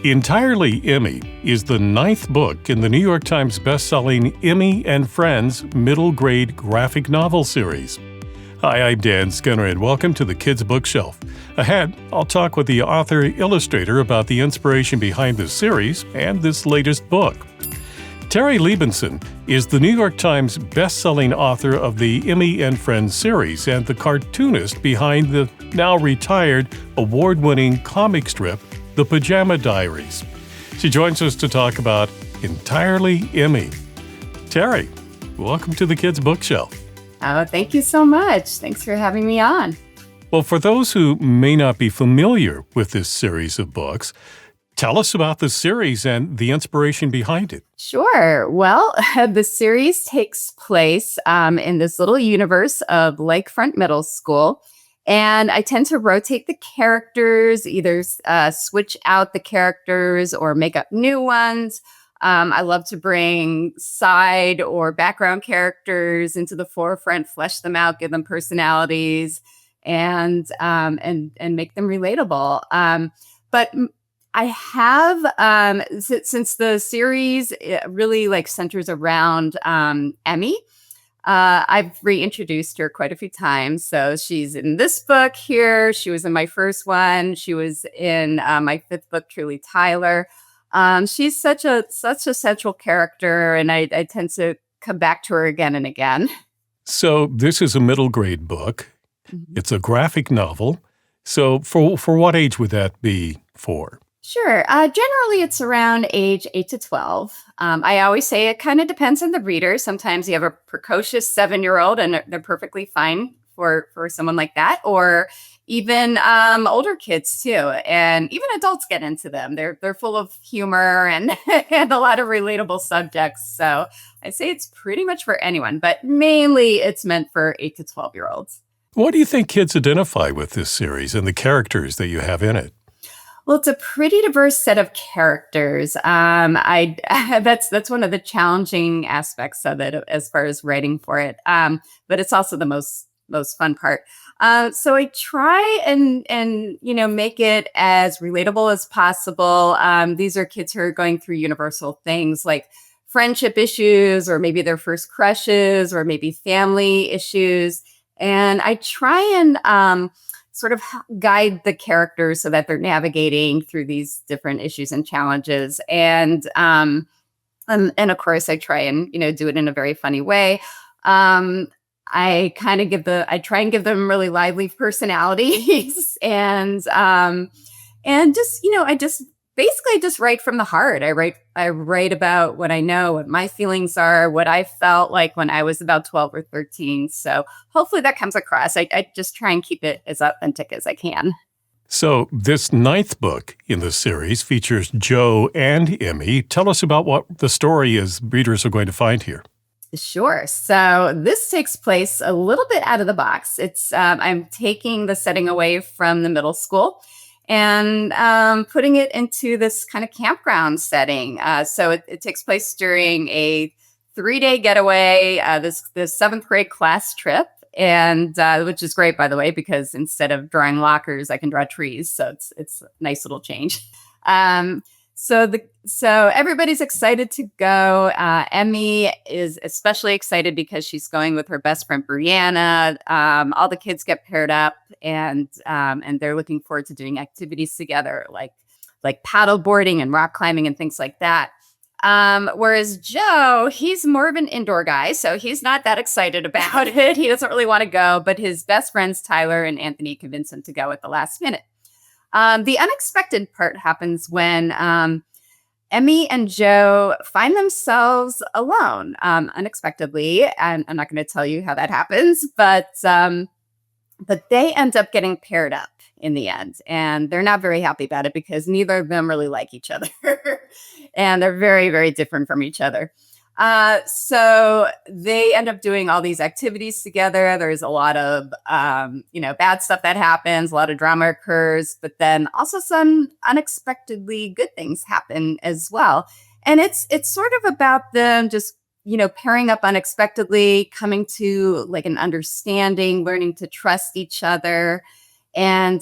Entirely Emmie is the ninth book in the New York Times bestselling Emmie and Friends middle grade graphic novel series. Hi, I'm Dan Skinner, and welcome to the Kids Bookshelf. Ahead, I'll talk with the author-illustrator about the inspiration behind the series and this latest book. Terri Libenson is the New York Times bestselling author of the Emmie and Friends series and the cartoonist behind the now retired award-winning comic strip, The Pajama Diaries. She joins us to talk about Entirely Emmie. Terri, welcome to the Kids Bookshelf. Oh, thank you so much. Thanks for having me on. Well, for those who may not be familiar with this series of books, tell us about the series and the inspiration behind it. Sure. Well, the series takes place in this little universe of Lakefront Middle School. And I tend to rotate the characters, either switch out the characters or make up new ones. I love to bring side or background characters into the forefront, flesh them out, give them personalities, and make them relatable. But I have, since the series really centers around Emmie. I've reintroduced her quite a few times. So she's in this book here. She was in my first one. She was in my fifth book, Truly Tyler. She's such a central character, and I tend to come back to her again and again. So this is a middle grade book. Mm-hmm. It's a graphic novel. So for what age would that be for? Sure. Generally, it's around age 8 to 12. I always say it kind of depends on the reader. Sometimes you have a precocious 7-year-old and they're perfectly fine for someone like that, or even older kids too. And even adults get into them. They're full of humor and, and a lot of relatable subjects. So I say it's pretty much for anyone, but mainly it's meant for 8 to 12-year-olds. What do you think kids identify with this series and the characters that you have in it? Well, it's a pretty diverse set of characters. That's one of the challenging aspects of it as far as writing for it. But it's also the most fun part. So I try and make it as relatable as possible. These are kids who are going through universal things like friendship issues, or maybe their first crushes, or maybe family issues. And I try and sort of guide the characters so that they're navigating through these different issues and challenges. And of course, I try and do it in a very funny way. I try and give them really lively personalities, and I just write from the heart. I write about what I know, what my feelings are, what I felt like when I was about 12 or 13. So hopefully that comes across. I just try and keep it as authentic as I can. So this ninth book in the series features Joe and Emmie. Tell us about what the story is readers are going to find here. Sure. So this takes place a little bit out of the box. It's I'm taking the setting away from the middle school and putting it into this kind of campground setting. So it takes place during a 3-day getaway, this seventh grade class trip, and which is great, by the way, because instead of drawing lockers, I can draw trees. So it's a nice little change. So everybody's excited to go. Emmie is especially excited because she's going with her best friend Brianna. All the kids get paired up, and they're looking forward to doing activities together, like paddle boarding and rock climbing and things like that. Whereas Joe, he's more of an indoor guy, so he's not that excited about it. He doesn't really want to go, but his best friends Tyler and Anthony convince him to go at the last minute. The unexpected part happens when Emmie and Joe find themselves alone unexpectedly. And I'm not going to tell you how that happens, but they end up getting paired up in the end. And they're not very happy about it because neither of them really like each other. And they're very, very different from each other. So they end up doing all these activities together. There's a lot of, bad stuff that happens. A lot of drama occurs, but then also some unexpectedly good things happen as well. And it's sort of about them just, pairing up unexpectedly, coming to an understanding, learning to trust each other. And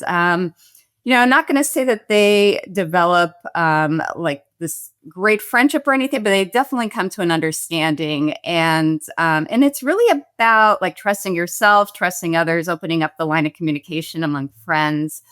I'm not going to say that they develop like this great friendship or anything, but they definitely come to an understanding. And it's really about like trusting yourself, trusting others, opening up the line of communication among friends,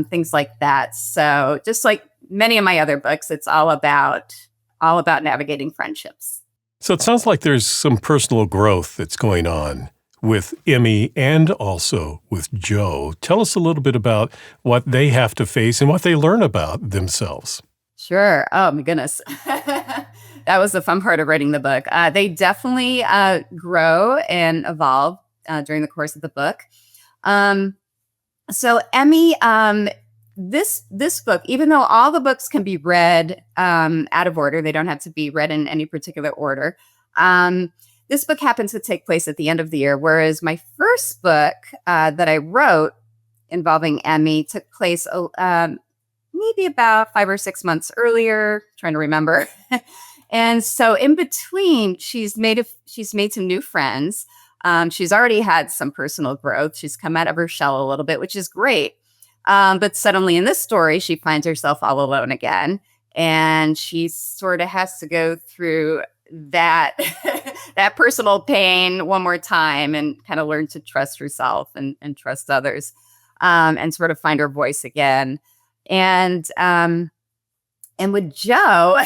things like that. So just like many of my other books, it's all about navigating friendships. So it sounds like there's some personal growth that's going on with Emmy and also with Joe. Tell us a little bit about what they have to face and what they learn about themselves. Sure. Oh my goodness. That was the fun part of writing the book. They definitely grow and evolve during the course of the book. Um, so Emmy, this book, even though all the books can be read out of order, they don't have to be read in any particular order. This book happens to take place at the end of the year, whereas my first book that I wrote involving Emmy took place maybe about 5 or 6 months earlier. Trying to remember. And so in between, she's made some new friends. She's already had some personal growth. She's come out of her shell a little bit, which is great. But suddenly in this story, she finds herself all alone again. And she sort of has to go through that that personal pain one more time and kind of learn to trust herself and trust others, and sort of find her voice again. And with Joe,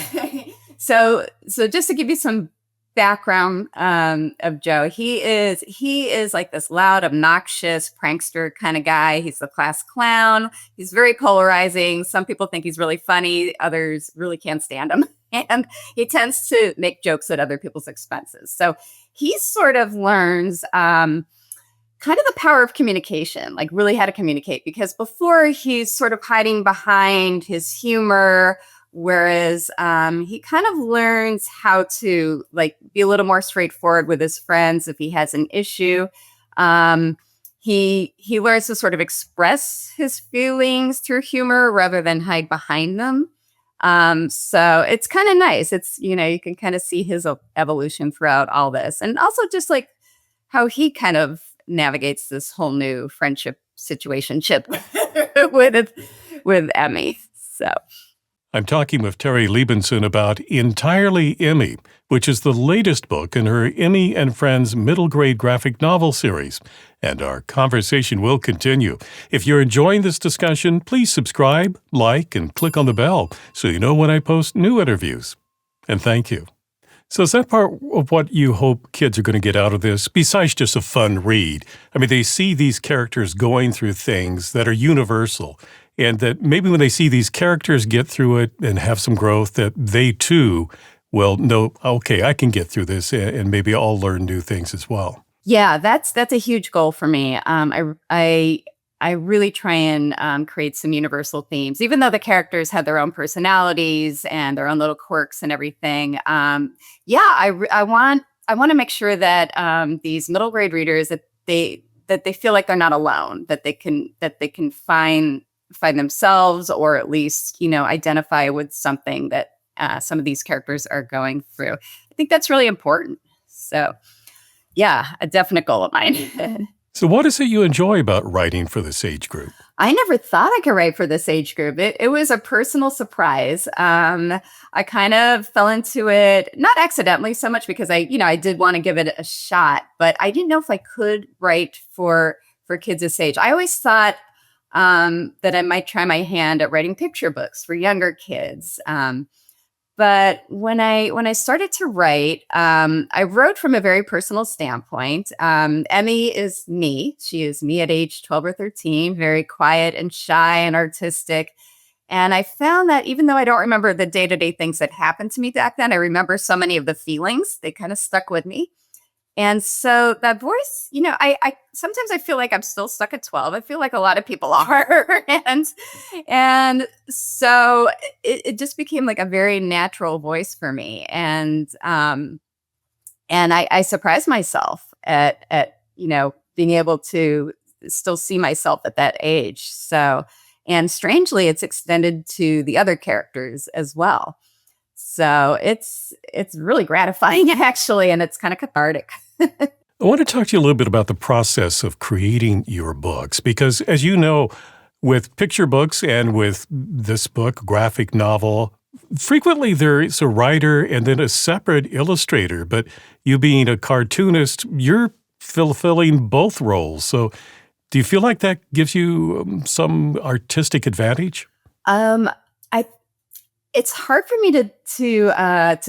so just to give you some background of Joe, he is like this loud, obnoxious prankster kind of guy. He's the class clown. He's very polarizing. Some people think he's really funny. Others really can't stand him. And he tends to make jokes at other people's expenses. So he sort of learns kind of the power of communication, like really how to communicate, because before he's sort of hiding behind his humor, whereas he kind of learns how to like be a little more straightforward with his friends if he has an issue. He learns to sort of express his feelings through humor rather than hide behind them. So it's kind of nice. It's, you can kind of see his evolution throughout all this. And also just like how he kind of navigates this whole new friendship situationship with Emmy. So I'm talking with Terri Libenson about Entirely Emmy, which is the latest book in her Emmy and Friends middle grade graphic novel series. And our conversation will continue. If you're enjoying this discussion, please subscribe, like, and click on the bell so you know when I post new interviews. And thank you. So is that part of what you hope kids are going to get out of this, besides just a fun read? I mean, they see these characters going through things that are universal, and that maybe when they see these characters get through it and have some growth, that they too will know, okay, I can get through this, and maybe I'll learn new things as well. yeah, that's a huge goal for me. I really try and create some universal themes, even though the characters have their own personalities and their own little quirks and everything. Yeah, I want to make sure that these middle grade readers that they feel like they're not alone, that they can find themselves, or at least identify with something that some of these characters are going through. I think that's really important. So, yeah, a definite goal of mine. So what is it you enjoy about writing for this age group? I never thought I could write for this age group. It was a personal surprise. I kind of fell into it, not accidentally so much, because I did want to give it a shot, but I didn't know if I could write for kids this age. I always thought that I might try my hand at writing picture books for younger kids. But when I started to write, I wrote from a very personal standpoint. Emmy is me. She is me at age 12 or 13, very quiet and shy and artistic. And I found that even though I don't remember the day-to-day things that happened to me back then, I remember so many of the feelings. They kind of stuck with me. And so that voice, I sometimes I feel like I'm still stuck at 12. I feel like a lot of people are. and so it just became like a very natural voice for me. And I surprised myself at being able to still see myself at that age. So, and strangely, it's extended to the other characters as well. So it's really gratifying, actually, and it's kind of cathartic. I want to talk to you a little bit about the process of creating your books, because as you know, With picture books and with this book, graphic novel, frequently there is a writer and then a separate illustrator, but you being a cartoonist, you're fulfilling both roles. So do you feel like that gives you some artistic advantage? I It's hard for me to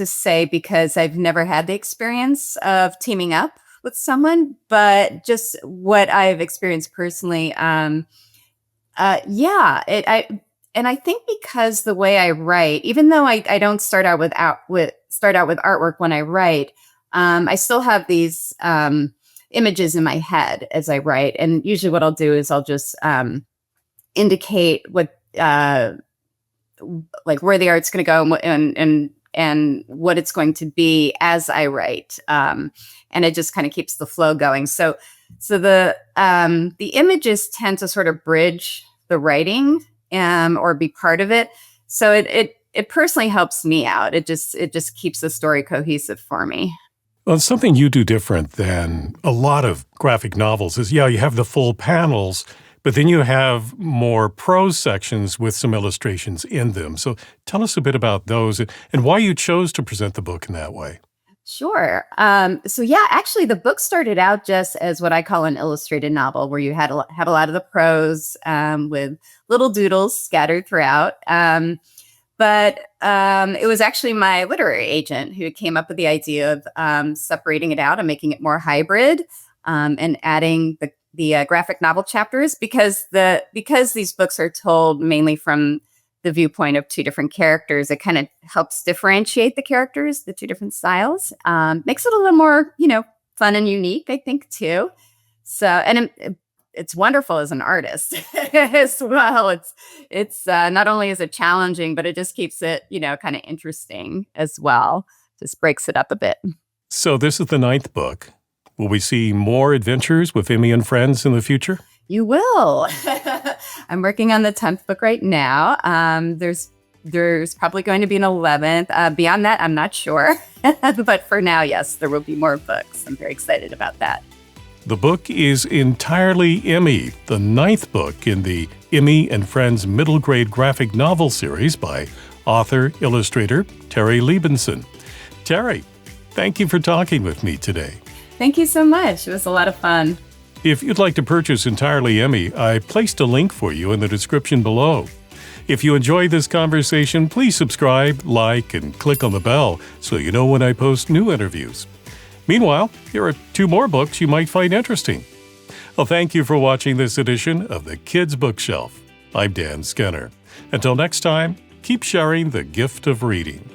say because I've never had the experience of teaming up with someone, but just what I've experienced personally, yeah, and I think because the way I write, even though I don't start out with artwork when I write, I still have these images in my head as I write, and usually what I'll do is I'll just indicate what like where the art's going to go and what it's going to be as I write, and it just kind of keeps the flow going. So the images tend to sort of bridge the writing or be part of it. So it personally helps me out. It just keeps the story cohesive for me. Well, something you do different than a lot of graphic novels is, you have the full panels, but then you have more prose sections with some illustrations in them. So tell us a bit about those and why you chose to present the book in that way. Sure. So yeah, actually, the book started out just as what I call an illustrated novel, where you have a lot of the prose with little doodles scattered throughout. But it was actually my literary agent who came up with the idea of separating it out and making it more hybrid, and adding the graphic novel chapters because these books are told mainly from the viewpoint of two different characters. It kind of helps differentiate the characters, the two different styles. Makes it a little more, fun and unique, I think, too. So, and it's wonderful as an artist as well. It's not only is it challenging, but it just keeps it, kind of interesting as well. Just breaks it up a bit. So this is the 9th book. Will we see more adventures with Emmie and friends in the future? You will. I'm working on the 10th book right now. There's probably going to be an 11th. Beyond that, I'm not sure. But for now, yes, there will be more books. I'm very excited about that. The book is entirely Emmie, the 9th book in the Emmie and Friends middle grade graphic novel series by author-illustrator Terri Libenson. Terri, thank you for talking with me today. Thank you so much. It was a lot of fun. If you'd like to purchase Entirely Emmie, I placed a link for you in the description below. If you enjoyed this conversation, please subscribe, like, and click on the bell so you know when I post new interviews. Meanwhile, here are 2 more books you might find interesting. Well, thank you for watching this edition of the Kids Bookshelf. I'm Dan Skinner. Until next time, keep sharing the gift of reading.